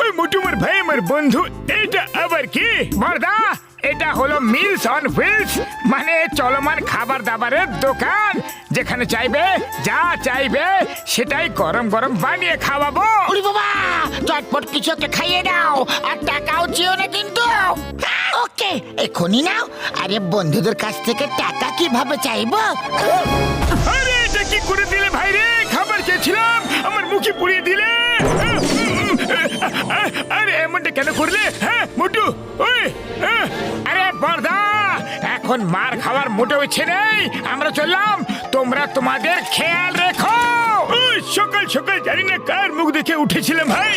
ওই মোটু আমার ভাই আমার বন্ধু, এটা আবার কি বর্দা? এটা হলো মিলস অন হুইলস, মানে চলমান খাবার দাবারের দোকান, যেখানে চাইবে যা চাইবে সেটাই গরম গরম বানিয়ে খাওয়াবো। ওরে বাবা, চটপট কিছু একটা খাইয়ে দাও, আর টাকাও চেও না কিন্তু। ওকে, এখনই নাও। আরে বন্ধুদের কাছ থেকে টাকা কিভাবে চাইবো? আরে এটা কি করে দিলে ভাই রে? খাবার চেয়েছিলাম, আমার মুখে পুড়িয়ে দিলে। আরে এমনটা কেন করলে হ্যাঁ মোটু? ওই আরে বর্দা, এখন মার খাওয়ার মোটেও ইচ্ছে নেই, আমরা চললাম, তোমরা তোমাদের খেয়াল রেখো। সকাল সকাল জানি না কার মুখ দেখে উঠেছিলাম ভাই।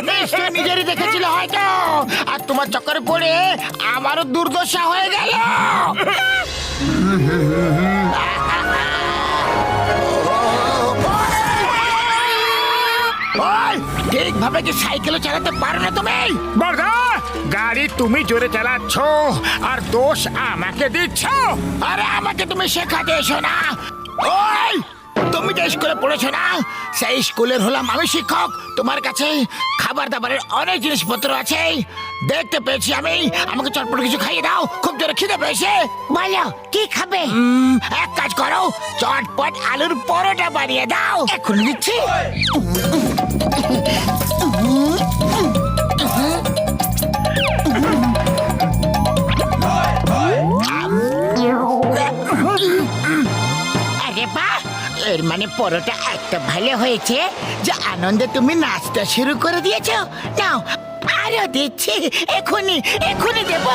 নিশ্চয় নিজেরই দেখেছিল হয়তো, আর তোমার চক্করে পড়ে আমারও দুর্দশা হয়ে গেল। ঠিকভাবে কি সাইকেলও চালাতে পারো না তুমি? বর্দা, গাড়ি তুমি জোরে চালাচ্ছ আর দোষ আমাকে দিচ্ছ। আরে আমাকে তুমি শেখাতে এসো না। ওই তুমি যে স্কুলে পড়েছো না, সেই স্কুলের হলাম আমি শিক্ষক। তোমার কাছে খাবার দাবারের অনেক জিনিসপত্র আছে, দেখতে পেয়েছি আমি। আমাকে চটপট কিছু খাইয়ে দাও, খুব জোরে খিদে পেয়েছে। বলো কি খাবে? এক কাজ করো, চটপট আলুর পরোটা বানিয়ে দাও। এখন দিচ্ছি। আরে বাহ, এর মানে পরোটা এত ভালো হয়েছে যে আনন্দে তুমি নাচটা শুরু করে দিয়েছো। নাও আরো দিচ্ছি, এখনই এখনই দেব।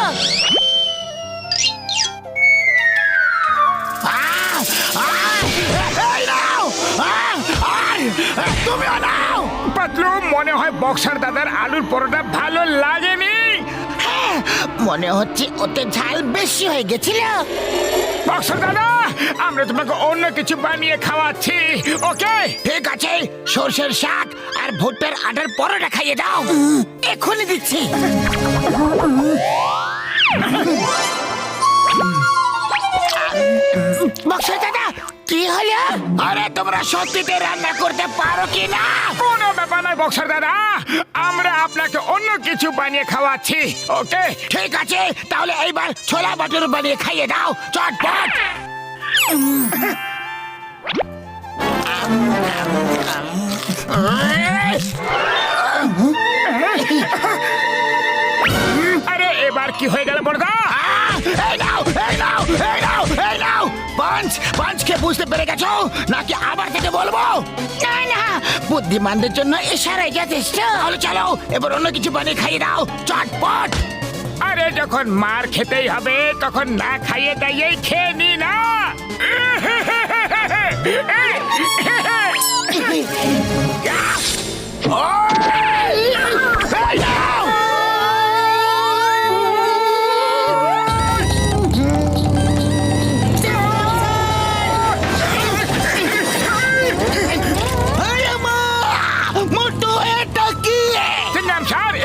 তুমি নাও। পাতলু, মনে হয় বক্সার দাদার আলুর পরোটা ভালো লাগেনি। হ্যাঁ, মনে হচ্ছে ওতে ঝাল বেশি হয়ে গেছিল। বক্সার দাদা, আমরা তোমাকে অন্য কিছু বানিয়ে খাওয়াচ্ছি, ওকে? ঠিক আছে, সর্ষের শাক আর ভুট্টার আটার পরোটা খাইয়ে দাও। এখনই দিচ্ছি। বক্সা দাদা, কি হলো? আরে তোমরা সত্যিতে রান্না করতে পারো কি না? কোনো ব্যাপার নয় বক্সার দাদা, আমরা আপনাকে অন্য কিছু বানিয়ে খাওয়াচ্ছি, ওকে? ঠিক আছে, তাহলে এইবার ছোলা বাটুর বানিয়ে খাইয়ে দাও, চটপট। আরে এবার কি হয়ে গেল বড়দা? এই নাও, এই নাও, এই নাও, এই নাও। পাঁচকে বুঝতে পেরে গেছো নাকি আবার থেকে বলবো? না না, বুদ্ধিমানদের জন্য ইশারাই যথেষ্ট। তাহলে চলো, এবার অন্য কিছু বানিয়ে খাইয়ে দাও, চটপট। আরে যখন মার খেতেই হবে তখন না খাইয়ে দাইয়েই খেয়ে নি না। এই নাও।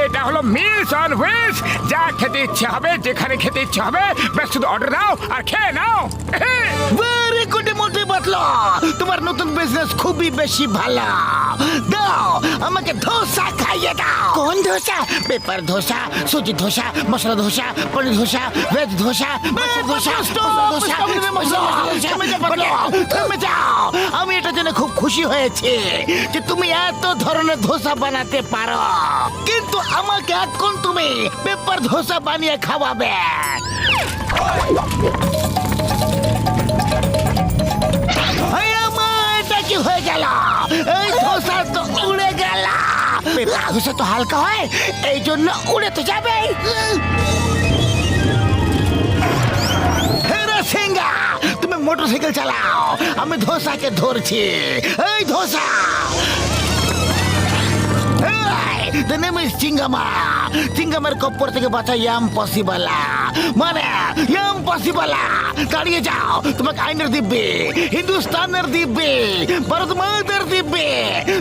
এটা হলো মিলস অন হুইলস, যা খেতে ইচ্ছে হবে, যেখানে খেতে ইচ্ছে হবে, ব্যাস শুধু অর্ডার দাও আর খেয়ে নাও। ভেরি গুড মোটে বাতলা, তোমার নতুন বিজনেস খুবই বেশি ভালো। দাও আমাকে ধোসা খাইয়ে দাও। কোন ধোসা? পেপার ধোসা, সুজি ধোসা, মশলা ধোসা, পনির ধোসা, ভেজ ধোসা, থেমে যাও। আমি এটা জেনে খুব খুশি হয়েছি যে তুমি এত ধরনের ধোসা বানাতে পারো, কিন্তু আমাকে এখন তুমি পেপার ধোসা বানিয়ে খাওয়াবে। এটা কি হয়ে গেল? এই ধোসা তো উড়ে গেল। পেপার ধোসা তো হালকা হয়, এই জন্য উড়ে তো যাবে। সিংহা, তুমি মোটরসাইকেল চালাও, আমি ধোসাকে ধরছি। এই ধোসা, the name is চিঙ্গামা। চিঙ্গামের কপ্পর থেকে বাঁচা ইম্পসিবল, মানে ইম্পসিবল। দাঁড়িয়ে যাও, তোমাকে আইনের দিব্যে, হিন্দুস্তানের দিব্যে, ভারত মাতার দিব্যে।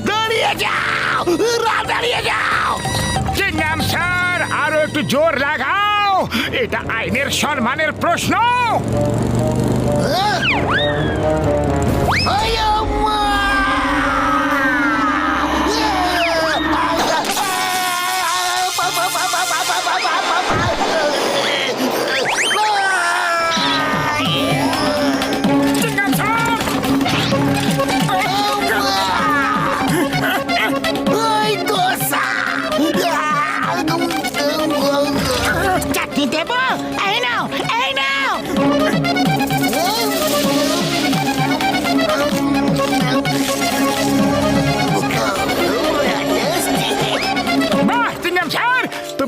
দাঁড়িয়ে যাও, দাঁড়িয়ে যাও। চিংগাম স্যার, আরো একটু জোর লাগাও, এটা আইনের সম্মানের প্রশ্ন।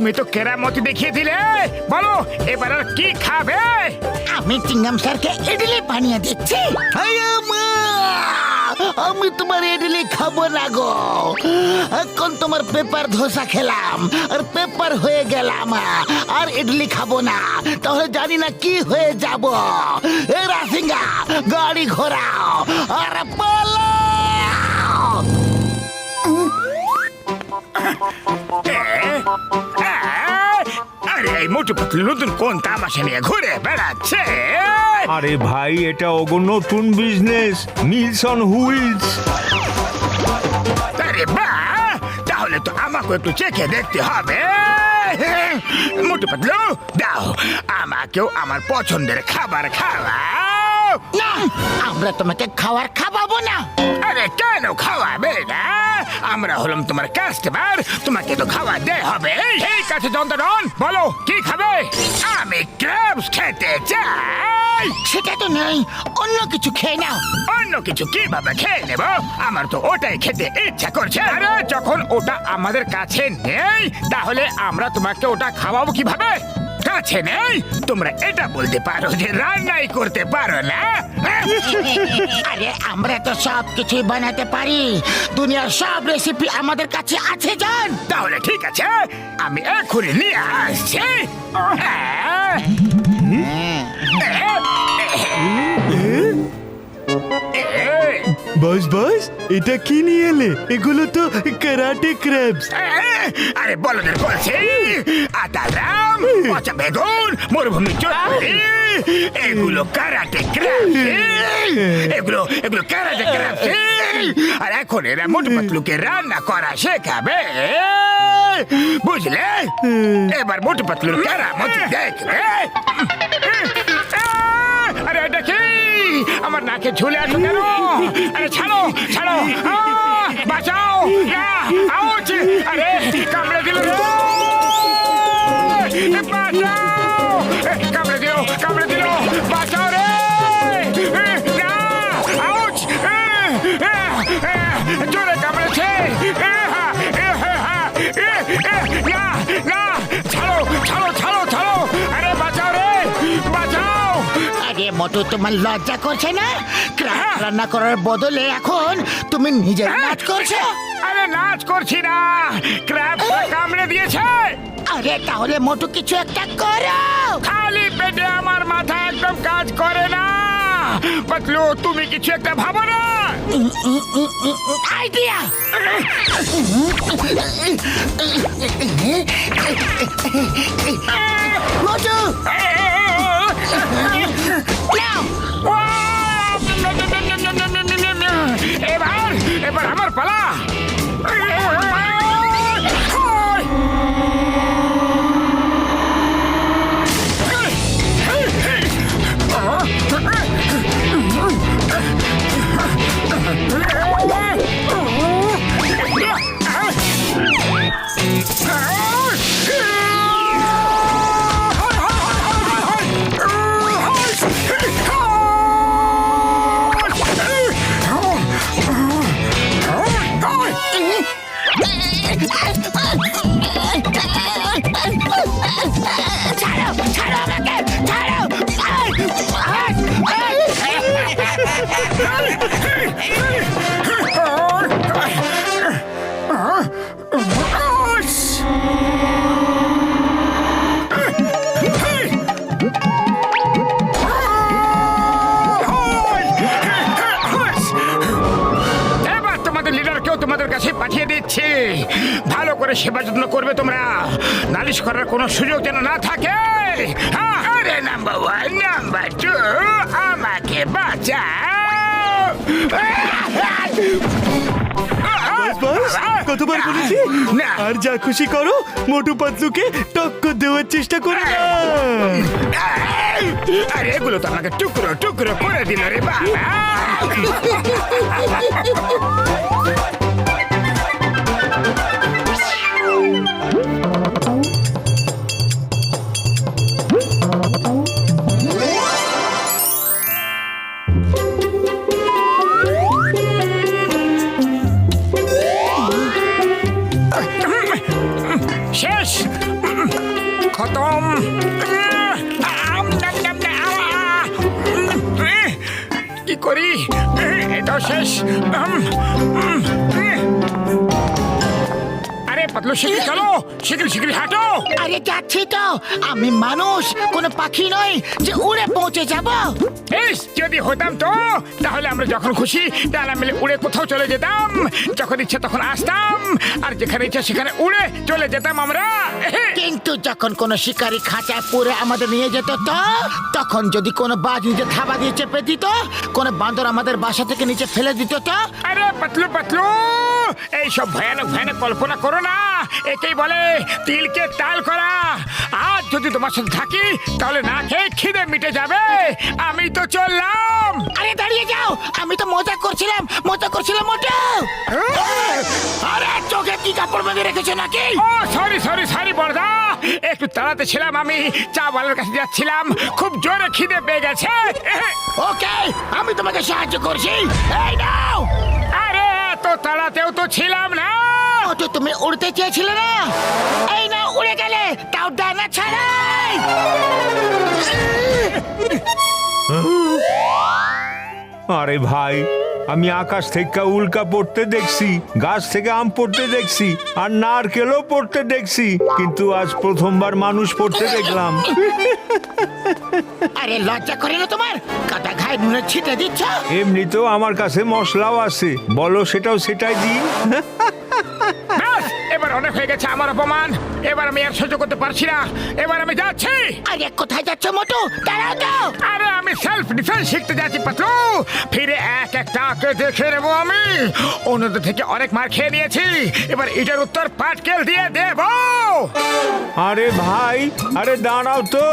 তুমি তো কেরামতি দেখিয়ে দিলে, বলো এবার আর কি খাবে? আমি চিংগাম স্যারকে ইডলি বানিয়ে দিচ্ছি। আমি তোমার ইডলি খাবো না গো, এখন তোমার পেপার ধোসা খেলাম আর পেপার হয়ে গেলাম, আর ইডলি খাবো না, তাহলে জানি না কি হয়ে যাব। এ রাসিঙ্গা, গাড়ি ঘোরাও আর পালাও। আরে এই মোটু পাতলু নতুন কোন তামাশা নিয়ে ঘুরে বেড়াচ্ছে? আরে ভাই, এটা ওগো নতুন বিজনেস, মিলস অন হুইলস। আরে বাহ, তাহলে তো আমাকে একটু চেখে দেখতে হবে। মোটু পাতলু, দাও আমাকেও আমার পছন্দের খাবার খাওয়াও। না, আমরা তোমাকে খাবার খাওয়াবো না। আরে কেন খাওয়াবে না? আমরা হলাম তোমার কাস্টমার, তোমাকে তো খাওয়াতে হবে। ঠিক আছে যন্ত্রণ, বলো কি খাবে? আমি ক্র্যাবস খেতে চাই। সেটা তো নেই, অন্য কিছু খেয়ে নাও। অন্য কিছু কিভাবে খেয়ে নেব? আমার তো ওটাই খেতে ইচ্ছা করছে। আরে যখন ওটা আমাদের কাছে নেই, তাহলে আমরা তোমাকে ওটা খাওয়াবো কিভাবে? কাছে নেই, তোমরা এটা বলতে পারো যে রান্নাই করতে পারো না। আরে আমরা তো সব কিছুই বানাতে পারি, দুনিয়ার সব রেসিপি আমাদের কাছে আছে জান। তাহলে ঠিক আছে, আমি এখনই নিয়ে আসছি। বস বস, এটা কি নিয়ে এলে? এগুলো তো ক্যারাটে ক্র্যাবস। আরে বলদের বলছি, আটারাম, পচা বেগুন, মরুভূমি চড়ুই, এগুলো কারাটে ক্র্যাবস। এগুলো এগুলো কারাটে ক্র্যাবস। আর এখন এরা মোটু পাতলুকে রান্না করা শেখাবে, বুঝলে? এবার মোটু পাতলুর কেরামতি দেখবে। আরে এটা কি? আমার নাকে ঝুলে আছো কেন? আরে ছাড়ো ছাড়ো, বাঁচাও! আউচ! আরে কামড়ে দিল রে! বাঁচাও! কামড়ে দিল, কামড়ে দিল! বাঁচাও রে! না! আউচ! জোরে কামড়েছে! না! না! ছাড়ো ছাড়ো ছাড়ো ছাড়ো! আরে বাঁচাও রে! বাঁচাও! আরে মোটু, তোমার লজ্জা করছে না? ক্র্যাব রান্না করার বদলে এখন তুমি নিজের নাচ করছো। আরে নাচ করছি না, ক্র্যাব কামড়ে দিয়েছে। আরে তাহলে মোটু কিছু একটা করো। খালি পেটে আমার মাথা একদম কাজ করে না। পাতলু, তুমি কিছু একটা ভাবো না। আইডিয়া! মোটু, নাও। এবার এবার আমার পালা। ছাড়ো, ছাড়ো আমাকে, ছাড়ো! এবার তোমাদের লিডারকেও তোমাদের কাছে পাঠিয়ে দিচ্ছি। ভালো করে সেবা যত্ন করবে তোমরা, নালিশ করার কোনো সুযোগ যেন না থাকে। আরে নাম্বার ওয়ান, নাম্বার টু, আমাকে বাঁচাও। বস, কতবার বলেছি? না। আর যা খুশি করো, মোটু পাতলুকে টক্কর দেওয়ার চেষ্টা করো না। আরে এগুলো তো আমাকে টুকরো টুকরো করে দিল রে বাবা। শেষ। খতম। কি করি, এটা শেষ। আরে পাতলু, শিগগির চলো, শিগগির হাঁটো। আরে যাচ্ছি তো, আমি মানুষ, কোনো পাখি নই যে উড়ে পৌঁছে যাব। বেশ, যদি হতাম তো তাহলে আমরা যখন খুশি ডানা মেলে উড়ে কোথাও চলে যেতাম, যখন ইচ্ছে তখন আসতাম, আর যেখানে ইচ্ছে সেখানে উড়ে চলে যেতাম আমরা। কিন্তু যখন কোনো শিকারী খাঁচায় পুরে আমাদের নিয়ে যেত তো, তখন যদি কোনো বাজ নিচে থাবা দিয়ে চেপে দিত, কোনো বান্দর আমাদের বাসা থেকে নিচে ফেলে দিত তো। আরে পাতলু, এইসব ভয়ানক কল্পনা করো না, একেই বলে তিলকে তাল করা। আজ যদি তোমার সাথে থাকি তাহলে না খেয়ে খিদে মিটে যাবে। আমি তো চললাম। আরে দাঁড়িয়ে যাও, আমি তো মজা করছিলাম মোটে। আরে চোখে কি কাপড় বেঁধে রেখেছো নাকি? ও সরি বড়দা, একটু তাড়াতে ছিলাম, আমি চা বালার কাছে যাচ্ছিলাম, খুব জোরে খিদে পেয়ে গেছে। ওকে, আমি তোমাকে সাহায্য করছি, এই নাও। আরে তো তাড়াতেও তো ছিলাম না। তো তুমি উড়তে চেয়েছিলে না, এই না উড়ে গেলে, তাও ডানা ছাড়াই। আরে ভাই, আমি আকাশ থেকে উল্কা পড়তে দেখছি, গাছ থেকে আম পড়তে দেখছি, আর নারকেলও পড়তে দেখছি, কিন্তু আজ প্রথমবার মানুষ পড়তে দেখলাম। আরে লজ্জা করে না তোমার? কাটা ঘায়ে নুনের ছিটে দিচ্ছ। এমনিতেও আমার কাছে মশলাও আছে, বলো সেটাই দিই। ব্যাস, এবার অনেক হয়ে গেছে আমার অপমান। এবার আমি আর সহ্য করতে পারছি না, এবার আমি যাচ্ছি। আরে কোথায় যাচ্ছ মোটু? দাঁড়াও তো। আরে আমি সেলফ ডিফেন্স শিখতে যাচ্ছি পাতলু, ফিরে একটাকে দেখে নেবো আমি। অন্যদের থেকে অনেক মার খেয়ে নিয়েছি, এবার এটার উত্তর পাটকেল দিয়ে দেব। আরে ভাই, আরে দাঁড়াও তো,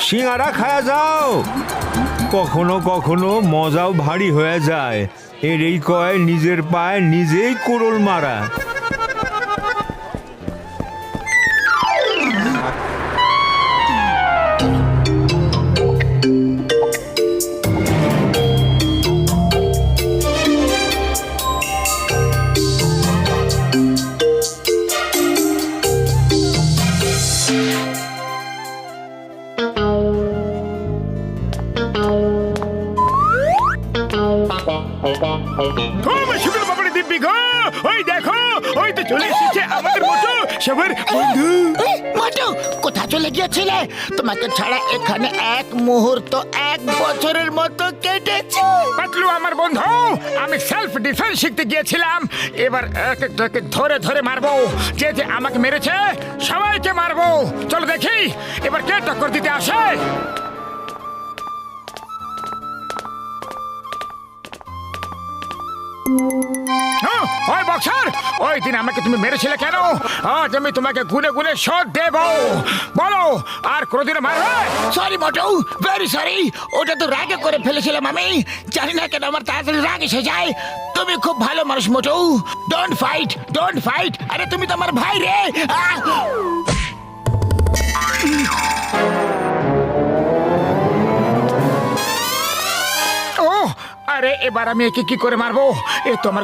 সিঙ্গারা খায়া যাও। কখনো কখনো মজাও ভারী হয়ে যায়, এরই কয় নিজের পায়ে নিজেই কোড়ল মারা। দিব্যি গো, ওই দেখো, ওই তো চলে এসেছে আমাদের মোটু, সবার বন্ধু। মোটু, কোথা চলে গিয়েছিলে? তোমাকে ছাড়া এখানে এক মুহূর্ত 1 বছরের মতো কেটেছে। পাতলু আমার বন্ধু, আমি সেলফ ডিফেন্স শিখতে গিয়েছিলাম, এবার একটাকে ধরে মারবো। যে আমাকে মেরেছে সবাইকে মারবো। চলো দেখি এবার কে টক্কর দিতে আসে। ওই বক্সার, ওই দিন আমাকে তুমি মেরেছিলে কেন? আজ আমি তোমাকে গুনে শোধ দেব। বলো, আর কোনোদিনও মারবে? সরি মোটু, ভেরি সরি। ওটা তো রাগে করে ফেলেছিলাম আমি। জানি না কেন আমার তাড়াতাড়ি রাগ এসে যায়। তুমি খুব ভালো মানুষ মোটু। Don't fight. আরে তুমি তো আমার ভাই রে। ও আরে, এবার আমি একে কি করে মারবো? এ তো আমার